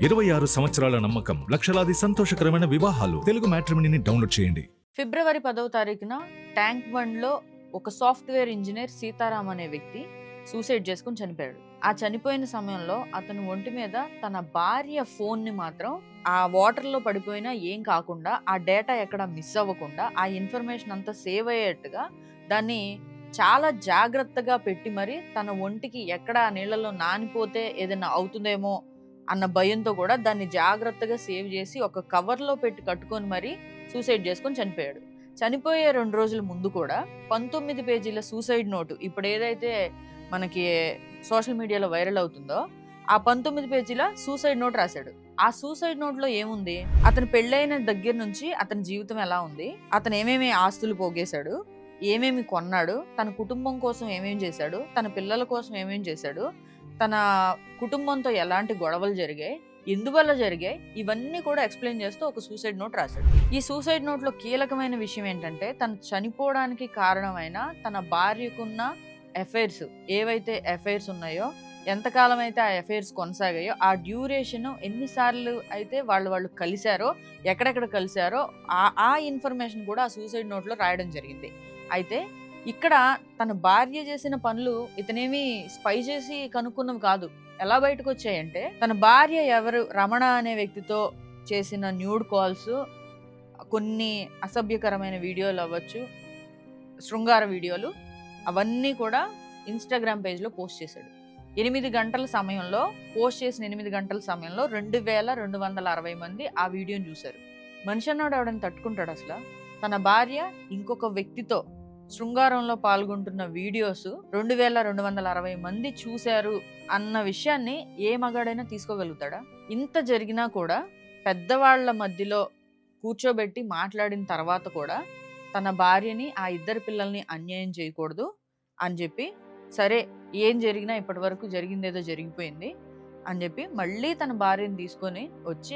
26 సంవత్సరాల నమ్మకం, లక్షలాది సంతోషకరమైన వివాహాలు. తెలుగు మ్యాట్రిమోనీని డౌన్లోడ్ చేయండి. ఫిబ్రవరి 10వ తారీఖున ట్యాంక్ బండ్లో ఒక సాఫ్ట్వేర్ ఇంజనీర్ సీతారాం అనే వ్యక్తి సూసైడ్ చేసుకుని చనిపోయాడు. ఆ చనిపోయిన సమయంలో అతను ఒంటి మీద తన భార్య ఫోన్ని మాత్రం ఆ వాటర్లో పడిపోయినా ఏం కాకుండా, ఆ డేటా ఎక్కడ మిస్ అవ్వకుండా, ఆ ఇన్ఫర్మేషన్ అంతా సేవ్ అయ్యేట్టుగా దాన్ని చాలా జాగ్రత్తగా పెట్టి మరి తన ఒంటికి ఎక్కడ ఆ నీళ్లలో నానిపోతే ఏదైనా అవుతుందేమో అన్న భయంతో కూడా దాన్ని జాగ్రత్తగా సేవ్ చేసి ఒక కవర్లో పెట్టి కట్టుకొని మరి సూసైడ్ చేసుకొని చనిపోయాడు. చనిపోయే 2 రోజుల ముందు కూడా 19 పేజీల సూసైడ్ నోటు, ఇప్పుడు ఏదైతే మనకి సోషల్ మీడియాలో వైరల్ అవుతుందో ఆ 19 పేజీల సూసైడ్ నోట్ రాశాడు. ఆ సూసైడ్ నోట్ లో ఏముంది, అతను పెళ్ళైన దగ్గర నుంచి అతని జీవితం ఎలా ఉంది, అతను ఏమేమి ఆస్తులు పోగేశాడు, ఏమేమి కొన్నాడు, తన కుటుంబం కోసం ఏమేమి చేశాడు, తన పిల్లల కోసం ఏమేమి చేశాడు, తన కుటుంబంతో ఎలాంటి గొడవలు జరిగాయి, ఎందువల్ల జరిగాయి, ఇవన్నీ కూడా ఎక్స్ప్లెయిన్ చేస్తూ ఒక సూసైడ్ నోట్ రాశాడు. ఈ సూసైడ్ నోట్ లో కీలకమైన విషయం ఏంటంటే, తను చనిపోవడానికి కారణమైన తన భార్యకున్న అఫైర్స్, ఏవైతే అఫైర్స్ ఉన్నాయో, ఎంతకాలం అయితే ఆ అఫైర్స్ కొనసాగాయో, ఆ డ్యూరేషన్ ఎన్నిసార్లు అయితే వాళ్ళు కలిశారో, ఎక్కడెక్కడ కలిశారో ఆ ఇన్ఫర్మేషన్ కూడా ఆ సూసైడ్ నోట్ లో రాయడం జరిగింది. అయితే ఇక్కడ తన భార్య చేసిన పనులు ఇతనేమి స్పై చేసి కనుక్కున్నవి కాదు. ఎలా బయటకు వచ్చాయంటే, తన భార్య ఎవరు, రమణ అనే వ్యక్తితో చేసిన న్యూడ్ కాల్స్, కొన్ని అసభ్యకరమైన వీడియోలు అవ్వచ్చు, శృంగార వీడియోలు, అవన్నీ కూడా ఇన్స్టాగ్రామ్ పేజ్లో పోస్ట్ చేశాడు. 8 గంటల సమయంలో, పోస్ట్ చేసిన 8 గంటల సమయంలో 2260 మంది ఆ వీడియోని చూశారు. మనిషి అన్నాడు ఎవడని తట్టుకుంటాడు అసలు? తన భార్య ఇంకొక వ్యక్తితో శృంగారంలో పాల్గొంటున్న వీడియోస్ 2260 మంది చూశారు అన్న విషయాన్ని ఏ మగాడైనా తీసుకోగలుగుతాడా? ఇంత జరిగినా కూడా పెద్దవాళ్ల మధ్యలో కూర్చోబెట్టి మాట్లాడిన తర్వాత కూడా తన భార్యని, ఆ ఇద్దరు పిల్లల్ని అన్యాయం చేయకూడదు అని చెప్పి, సరే ఏం జరిగినా ఇప్పటి వరకు జరిగిందేదో జరిగిపోయింది అని చెప్పి మళ్ళీ తన భార్యని తీసుకొని వచ్చి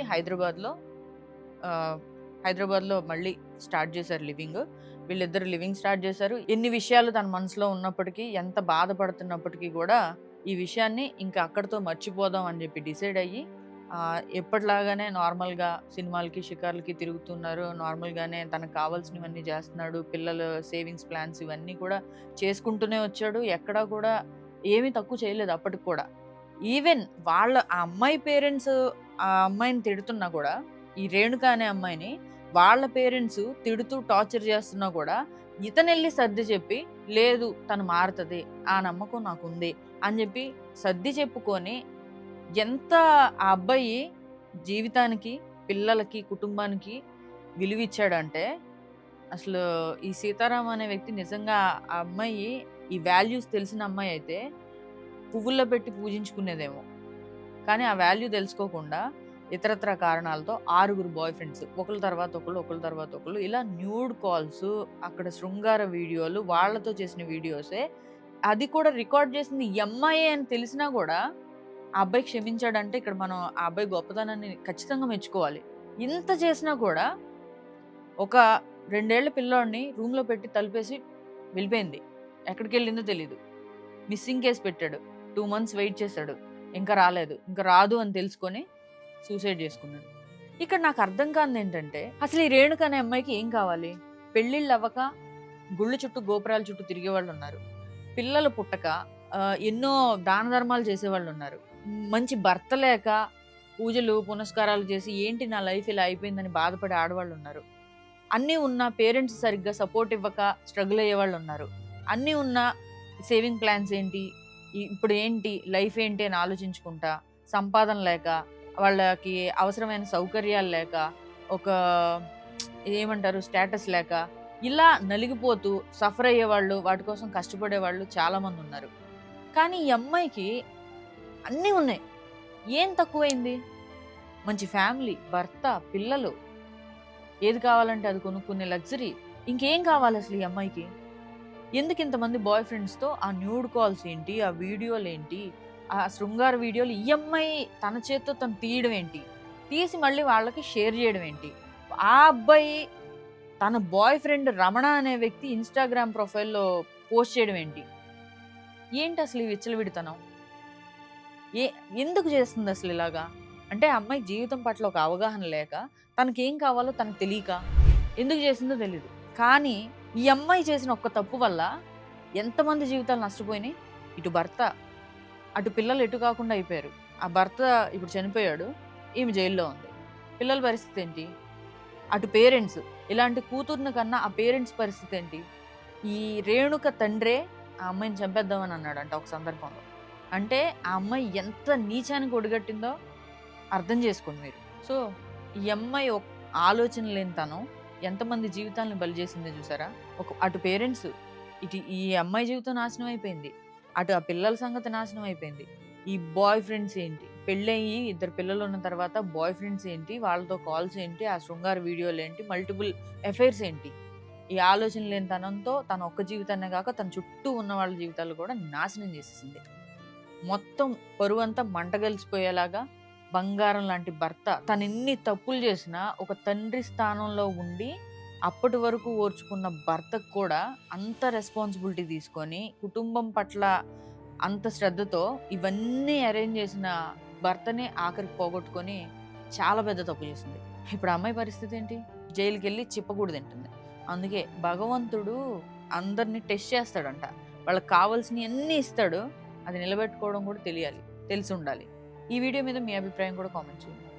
హైదరాబాద్లో మళ్ళీ స్టార్ట్ చేశారు లివింగ్. వీళ్ళిద్దరు లివింగ్ స్టార్ట్ చేశారు. ఎన్ని విషయాలు తన మనసులో ఉన్నప్పటికీ, ఎంత బాధపడుతున్నప్పటికీ కూడా ఈ విషయాన్ని ఇంకా అక్కడితో మర్చిపోదాం అని చెప్పి డిసైడ్ అయ్యి ఎప్పటిలాగానే నార్మల్గా సినిమాలకి, షికార్లకి తిరుగుతున్నారు. నార్మల్గానే తనకు కావాల్సినవన్నీ చేస్తున్నాడు. పిల్లల సేవింగ్స్ ప్లాన్స్ ఇవన్నీ కూడా చేసుకుంటూనే వచ్చాడు. ఎక్కడా కూడా ఏమీ తక్కువ చేయలేదు అప్పటికి కూడా. ఈవెన్ ఆ అమ్మాయి పేరెంట్స్ ఆ అమ్మాయిని తిడుతున్నా కూడా, ఈ రేణుక అనే అమ్మాయిని వాళ్ళ పేరెంట్స్ తిడుతూ టార్చర్ చేస్తున్నా కూడా ఇతనెళ్ళి సర్ది చెప్పి, లేదు తను మారుతుంది, ఆ నమ్మకం నాకుంది అని చెప్పి సర్ది చెప్పుకొని, ఎంత ఆ అబ్బాయి జీవితానికి, పిల్లలకి, కుటుంబానికి విలువిచ్చాడంటే, అసలు ఈ సీతారాం అనే వ్యక్తి నిజంగా ఆ అమ్మాయి ఈ వాల్యూస్ తెలిసిన అమ్మాయి అయితే పువ్వుల్లో పెట్టి పూజించుకునేదేమో. కానీ ఆ వాల్యూ తెలుసుకోకుండా ఇతరత్ర కారణాలతో 6 బాయ్ ఫ్రెండ్స్, ఒకళ్ళ తర్వాత ఒకళ్ళు ఇలా న్యూడ్ కాల్స్, అక్కడ శృంగార వీడియోలు, వాళ్ళతో చేసిన వీడియోసే, అది కూడా రికార్డ్ చేసింది ఈ అమ్మాయి అని తెలిసినా కూడా ఆ అబ్బాయి క్షమించాడంటే ఇక్కడ మనం ఆ అబ్బాయి గొప్పతనాన్ని ఖచ్చితంగా మెచ్చుకోవాలి. ఇంత చేసినా కూడా ఒక 2 ఏళ్ల పిల్లోడిని రూమ్లో పెట్టి తలుపేసి వెళ్ళిపోయింది. ఎక్కడికి వెళ్ళిందో తెలీదు. మిస్సింగ్ కేసు పెట్టాడు. 2 months వెయిట్ చేశాడు. ఇంకా రాలేదు. ఇంకా రాదు అని తెలుసుకొని సూసైడ్ చేసుకున్నాడు. ఇక్కడ నాకు అర్థం కానిది ఏంటంటే, అసలు ఈ రేణుక అనే అమ్మాయికి ఏం కావాలి? పెళ్ళిళ్ళు అవ్వక గుళ్ళు చుట్టూ, గోపురాల చుట్టూ తిరిగే వాళ్ళు ఉన్నారు. పిల్లలు పుట్టక ఎన్నో దాన ధర్మాలు చేసేవాళ్ళు ఉన్నారు. మంచి భర్త లేక పూజలు పునస్కారాలు చేసి ఏంటి నా లైఫ్ ఇలా అయిపోయిందని బాధపడే ఆడవాళ్ళు ఉన్నారు. అన్నీ ఉన్న పేరెంట్స్ సరిగ్గా సపోర్ట్ ఇవ్వక స్ట్రగుల్ అయ్యే వాళ్ళు ఉన్నారు. అన్నీ ఉన్న సేవింగ్ ప్లాన్స్ ఏంటి, ఇప్పుడు ఏంటి లైఫ్ ఏంటి అని ఆలోచించుకుంటా, సంపాదన లేక, వాళ్ళకి అవసరమైన సౌకర్యాలు లేక, ఒక ఏమంటారు స్టేటస్ లేక, ఇలా నలిగిపోతూ సఫర్ అయ్యేవాళ్ళు, వాటి కోసం కష్టపడేవాళ్ళు చాలామంది ఉన్నారు. కానీ ఈ అమ్మాయికి అన్నీ ఉన్నాయి. ఏం తక్కువైంది? మంచి ఫ్యామిలీ, భర్త, పిల్లలు, ఏది కావాలంటే అది కొనుక్కునే లగ్జరీ. ఇంకేం కావాలి అసలు ఈ అమ్మాయికి? ఎందుకు ఇంతమంది బాయ్ ఫ్రెండ్స్తో ఆ న్యూడ్ కాల్స్ ఏంటి, ఆ వీడియోలు ఏంటి, ఆ శృంగార వీడియోలు ఈ అమ్మాయి తన చేత్తో తను తీయడం ఏంటి, తీసి మళ్ళీ వాళ్ళకి షేర్ చేయడం ఏంటి? ఆ అబ్బాయి తన బాయ్ ఫ్రెండ్ రమణ అనే వ్యక్తి ఇన్స్టాగ్రామ్ ప్రొఫైల్లో పోస్ట్ చేయడం ఏంటి? ఏంటి అసలు ఈ విచ్చలవిడితనం? ఎందుకు చేస్తుంది అసలు ఇలాగా? అంటే ఆ అమ్మాయి జీవితం పట్ల ఒక అవగాహన లేక, తనకేం కావాలో తనకు తెలియక, ఎందుకు చేసిందో తెలీదు. కానీ ఈ అమ్మాయి చేసిన ఒక్క తప్పు వల్ల ఎంతమంది జీవితాలు నష్టపోయినాయి. ఇటు భర్త, అటు పిల్లలు ఎటు కాకుండా అయిపోయారు. ఆ భర్త ఇప్పుడు చనిపోయాడు. ఈమె జైల్లో ఉంది. పిల్లల పరిస్థితి ఏంటి? అటు పేరెంట్స్, ఇలాంటి కూతుర్ని కన్నా ఆ పేరెంట్స్ పరిస్థితి ఏంటి? ఈ రేణుక తండ్రే ఆ అమ్మాయిని చంపేద్దామని అన్నాడంట ఒక సందర్భంలో. అంటే ఆ అమ్మాయి ఎంత నీచానికి ఒడిగట్టిందో అర్థం చేసుకోండి మీరు. సో, ఈ అమ్మాయి ఆలోచన లేని తనం ఎంతమంది జీవితాలను బలి చేసిందో చూసారా? అటు పేరెంట్స్, ఇటు ఈ అమ్మాయి జీవితం నాశనం అయిపోయింది. అటు ఆ పిల్లల సంగతి నాశనం అయిపోయింది. ఈ బాయ్ ఫ్రెండ్స్ ఏంటి? పెళ్ళయ్యి 2 పిల్లలు ఉన్న తర్వాత బాయ్ ఫ్రెండ్స్ ఏంటి? వాళ్ళతో కాల్స్ ఏంటి? ఆ శృంగార వీడియోలేంటి? మల్టిపుల్ అఫైర్స్ ఏంటి? ఈ ఆలోచన లేని తనంతో తన ఒక్క జీవితాన్నే కాక తన చుట్టూ ఉన్న వాళ్ళ జీవితాలు కూడా నాశనం చేసేసింది. మొత్తం పరువంతా మంటగలిసిపోయేలాగా బంగారం లాంటి భర్త తనెన్ని తప్పులు చేసినా ఒక తండ్రి స్థానంలో ఉండి అప్పటి వరకు ఓర్చుకున్న భర్తకు కూడా అంత రెస్పాన్సిబిలిటీ తీసుకొని కుటుంబం పట్ల అంత శ్రద్ధతో ఇవన్నీ అరేంజ్ చేసిన భర్తనే ఆఖరికి పోగొట్టుకొని చాలా పెద్ద తప్పు చేసింది. ఇప్పుడు ఆ అమ్మాయి పరిస్థితి ఏంటి? జైలుకి వెళ్ళి చిప్పకూడు తింటుంది. అందుకే భగవంతుడు అందరినీ టెస్ట్ చేస్తాడంట. వాళ్ళకి కావాల్సినవి అన్నీ ఇస్తాడు. అది నిలబెట్టుకోవడం కూడా తెలియాలి, తెలిసి ఉండాలి. ఈ వీడియో మీద మీ అభిప్రాయం కూడా కామెంట్ చేయండి.